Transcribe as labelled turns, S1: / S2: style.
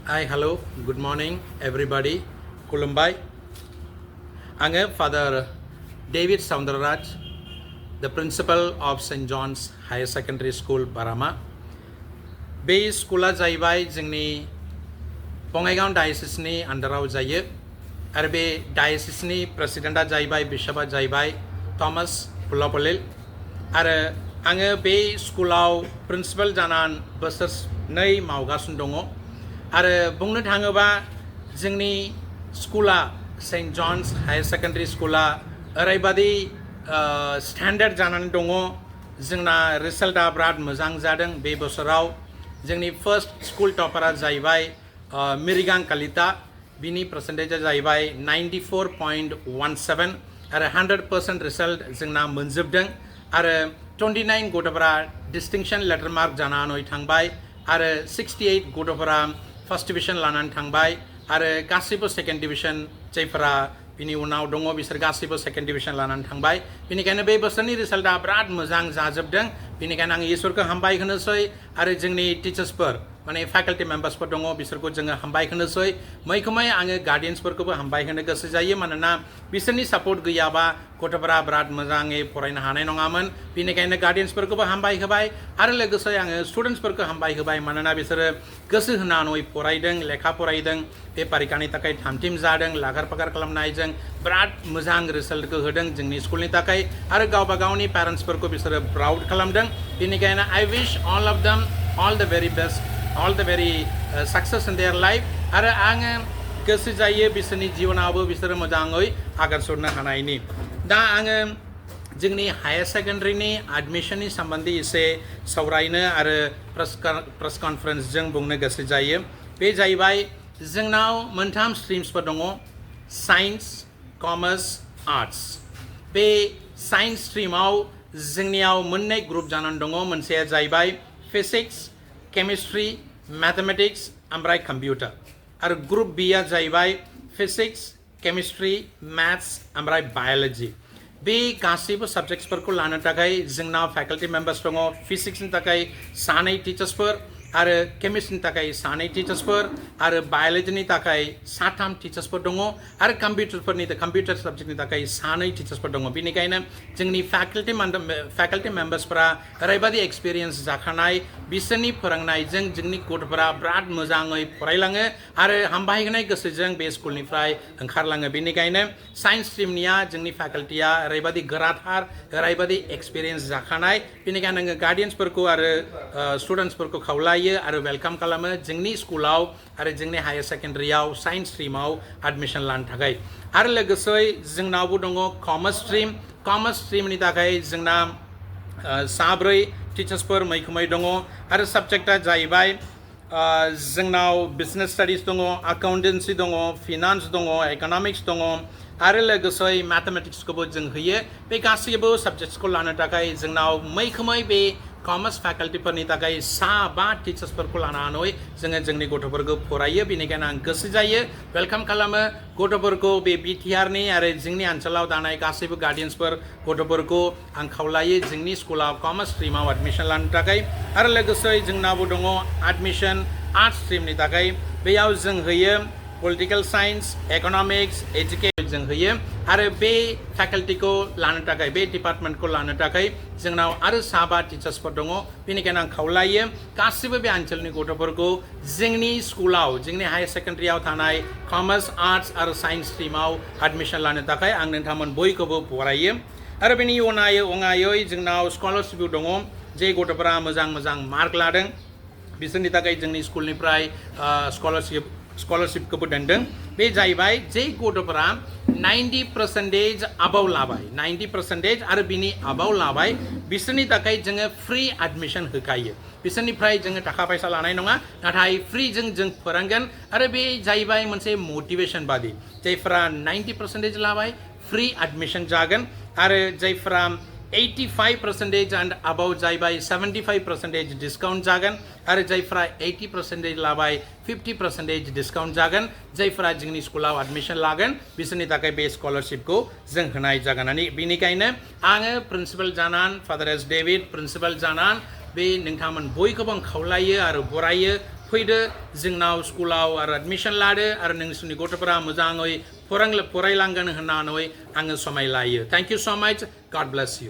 S1: Hi, hello, good morning, everybody. Kulumbai. I'm Father David Soundarraj, the principal of St. John's Higher Secondary School, Barama. Be schoola जाहैबाय जोंनि बङाइगाव डायसिसनि आन्डाराव जायो आरो बे डायसिसनि प्रेसिडेन्टआ जाहैबाय बिशपआ जाहैबाय थमास पुलापलिल आरो आङो बे स्कुलाव प्रिन्सिपाल जानानै बोसोरनै मावगासिनो दङ आरो बुंनो थाङोबा जोंनि स्कुला सेंट जन्स हायर सेकेन्डारि स्कुला ओरैबादि स्टेन्डार्ड जानानै दङ जोंना रिजाल्टआ बिराद मोजां जादों बे बोसोराव जोंनि फर्स्ट स्कुल टपारा जाहैबाय मिरिगां कालिता बिनि पार्सेन्टेजआ जाहैबाय 94.17 आरो 100% रिजाल्ट जोंना मोनजोबदों आरो 29 गथ'फोरा डिस्टिंक्शन लेटार मार्क जानानै थांबाय आरो 68 गथ'फोरा फर्स्ट डिविजन लानानै थांबाय आरो गासैबो सेकेन्ड डिविजन जायफोरा बिनि उनाव दङ बिसोर गासैबो सेकेन्ड डिविजन लानानै थांबाय बेनिखायनो बे बोसोरनि रिजाल्टआ बिराद मोजां जाजोबदों बेनिखायनो आं इसोरखौ हामबाय होनोसै आरो जोंनि टिचार्सफोर माने फेकाल्टी मेम्बार्सफोर दङ बिसोरखौ जोङो हामबाय होनोसै मैखोमै आङो गार्डियान्सफोरखौबो हामबाय होनो गोसो जायो मानोना बिसोरनि सापर्ट गैयाबा गथ'फोरा बिराद मोजाङै फरायनो हानाय नङामोन बेनिखायनो गार्डियान्सफोरखौबो हामबाय होबाय आरो लोगोसे आङो स्टुडेन्ट्सफोरखौ हामबाय होबाय मानोना बिसोरो गोसो होनानै फरायदों लेखा फरायदों बे परिखानि थाखाय थामथिम जादों लागार फागार खालामनायजों बिराद मोजां रिजाल्टखौ होदों जोंनि स्कुलनि थाखाय आरो गावबा गावनि पेरेन्ट्सफोरखौ बिसोरो प्राउड खालामदों बेनिखायनो I wish all of them all the very best all the very success in their life आरो आङो गोसो जायो बिसोरनि जिबनावबो बिसोरो मोजाङै आगान सुरनो हानायनि दा आङो जोंनि हायर सेकेन्डारिनि एडमिशननि सोमोन्दै एसे सावरायनो आरो प्रेस कन्फारेन्सजों बुंनो गोसो जायो बे जाहैबाय जोंनाव मोनथाम स्ट्रिम्सफोर दङ साइन्स कमार्स आर्ट्स बे साइन्स स्ट्रिमाव जोंनियाव मोननै ग्रुप जानानै दङ मोनसेया जाहैबाय फिजिक्स केमिस्ट्री मैथमेटिक्स ओमफ्राय कम्पिउटार आरो ग्रुप बीआ जाहैबाय फिजिक्स केमिस्ट्री मैथ्स ओमफ्राय बायोलॉजी बे गासैबो सब्जेक्ट्सफोरखौ लानो थाखाय जोंनाव फेकाल्टी मेम्बार्स दङ फिजिक्सनि थाखाय सानै टिचार्सफोर आरो केमिस्ट्रिनि थाखाय सानै टिचार्सफोर आरो बायोलॉजीनि थाखाय साथाम टिचार्सफोर दङ आरो कम्पिउटार सब्जेक्टनि थाखाय सानै टिचार्सफोर दङ बेनिखायनो जोंनि फेकाल्टी मेम्बार्सफोरा ओरैबादि एक्सपिरियेन्स जाखानाय बिसोरनि फोरोंनायजों जोंनि गथ'फोरा बिराद मोजाङै फरायलाङो आरो हामबाय होनाय गोसोजों बे स्कुलनिफ्राय ओंखारलाङो बेनिखायनो साइन्स स्ट्रिमनिया जोंनि फेकाल्टीया ओरैबादि गोराथार ओरैबादि एक्सपिरियेन्स जाखानाय बेनिखायनो आङो गार्डियान्सफोरखौ आरो स्टुडेन्ट्सफोरखौ खावलायो आरो वेलकाम खालामो जोंनि स्कुलाव आरो जोंनि हायर सेकेन्डारियाव साइन्स स्ट्रिमाव एडमिशन लानो थाखाय आरो लोगोसे जोंनावबो दङ कमार्स स्ट्रिमनि थाखाय जोंना साब्रै टिचार्सफोर मैखोमै दङ आरो साबजेक्टआ जाहैबाय जोंनाव बिजनेस स्टाडिज दङ एकाउन्टेन्सि दङ फिनान्स दङ इकनमिक्स दङ आरो लोगोसे मैथमेटिक्सखौबो जों होयो बे गासैबो साबजेक्ट्सखौ लानो थाखाय जोंनाव मैखोमै बे कमार्स फेकाल्टीफोरनि थाखाय 5 टिचार्सफोरखौ लानानै जोङो जोंनि गथ'फोरखौ फरायो बेनिखायनो आं गोसो जायो वेलकाम खालामो गथ'फोरखौ बे बिटिआरनि आरो जोंनि ओनसोलाव थानाय गासैबो गार्डियान्सफोर गथ'फोरखौ आं खावलायो जोंनि स्कुलाव कमार्स स्ट्रिमाव एडमिशन लानो थाखाय आरो लोगोसे जोंनावबो दङ एडमिशन आर्ट्स स्ट्रिमनि थाखाय बेयाव जों होयो पलिटिकल साइन्स इकनमिक्स एजुकेशन जों होयो आरो बे फेकाल्टीखौ लानो थाखाय बे डिपार्टमेन्टखौ लानो थाखाय जोंनाव आरो 5 टिचार्सफोर दङ बेनिखायनो आं खावलायो गासिबो बे ओनसोलनि गथ'फोरखौ जोंनि स्कुलाव जोंनि हायर सेकेन्डारियाव थानाय कमार्स आर्ट्स आरो साइन्स स्ट्रिमाव एडमिशन लानो थाखाय आं नोंथांमोन बयखौबो बरायो आरो बेनि अनगायै जोंनाव स्कलारशिप दङ जे गथ'फोरा मोजां मार्क लादों बिसोरनि थाखाय जोंनि स्कुलनिफ्राय स्कलारशिपखौबो दोनदों बे जाहैबाय जे गथ'फोरा 90% अबाव लाबाय 90% आरो बिनि अबाव लाबाय बिसोरनि थाखाय जोङो फ्री एडमिशन होखायो बिसोरनिफ्राय जोङो थाखा फैसा लानाय नङा नाथाय फ्रीजों जों फोरोंगोन आरो बे जाहैबाय मोनसे मोटिवेशन बादि जायफोरा 90% लाबाय फ्री एडमिशन जागोन आरो जायफोरा 85% and above जाहैबाय 75% डिस्काउंट जागोन आरो जायफोरा 80% लाबाय 50% डिस्काउंट जागोन जायफोरा जोंनि स्कुलाव एडमिशन लागोन बिसोरनि थाखाय बे स्कलारशिपखौ जों होनाय जागोन बेनिखायनो आङो प्रिन्सिपाल जानान फादार एस डेविड प्रिन्सिपाल जानान बे नोंथांमोन बयखौबो आं खावलायो आरो बरायो फैदो जोंनाव स्कुलाव आरो एडमिशन लादो आरो नोंसोरनि गथ'फोरा मोजाङै फरायलांगोन होननानै आङो समाय लायो thank you so much God bless you